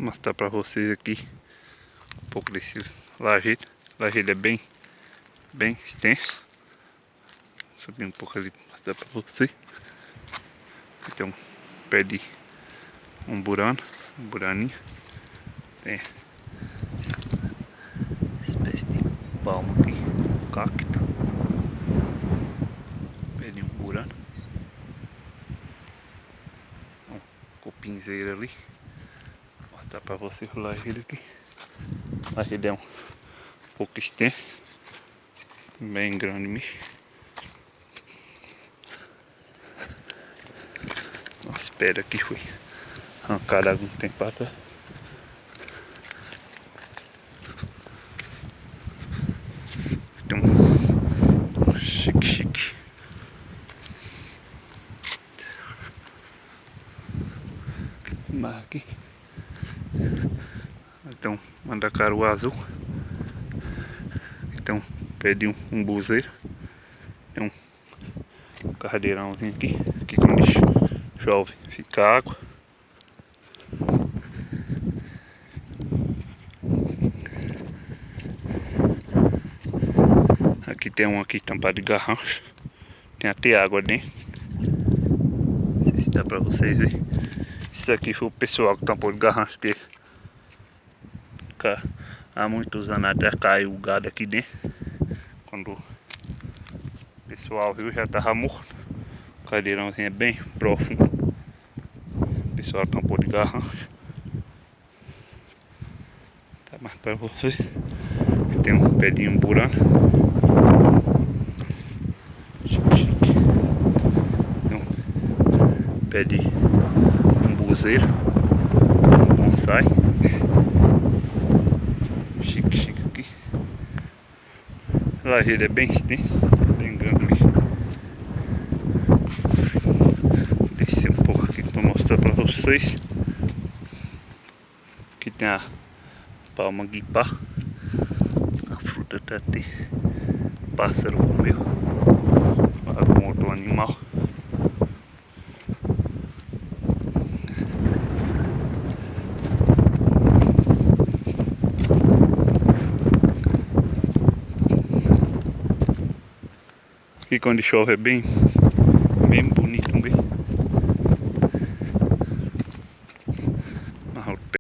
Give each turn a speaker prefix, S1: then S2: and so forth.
S1: mostrar pra vocês aqui um pouco desse lajedo. O lajedo é bem extenso. Subir um pouco ali pra mostrar pra vocês. Aqui tem um pé de um buraninho. Tem espécie de palma aqui, um cacto. Pé de um burano. Um cupinzeiro ali. Vou mostrar pra vocês o lajedo aqui. O lajedo é um pouco extenso. Bem grande mesmo. Nossa, pedra aqui foi arrancada há algum tempo atrás. Tem um chique. Mas aqui tem um mandacaru azul. Tem um pé de um buzeiro. Tem um cardeirãozinho aqui. Aqui quando chove fica água. Aqui tem um aqui tampado de garrancho. Tem até água dentro. Não sei se dá pra vocês verem. Isso aqui foi o pessoal que tampou de garrancho, que há muitos anos atrás caiu o gado aqui dentro. Quando o pessoal viu, já tava morto. O cadeirãozinho é bem profundo. O pessoal tampou de garrancho. Tá mais pra vocês. Aqui tem um pé de burano. Chique. Tem um pé de um buzeiro. Um bonsai. Chique aqui. O lajedo é bem extenso, bem grande mesmo. Vou descer um pouco aqui para mostrar para vocês. Aqui tem a palma guipá. A fruta tá até pássaro comeu. Algum outro animal. E quando chove é bem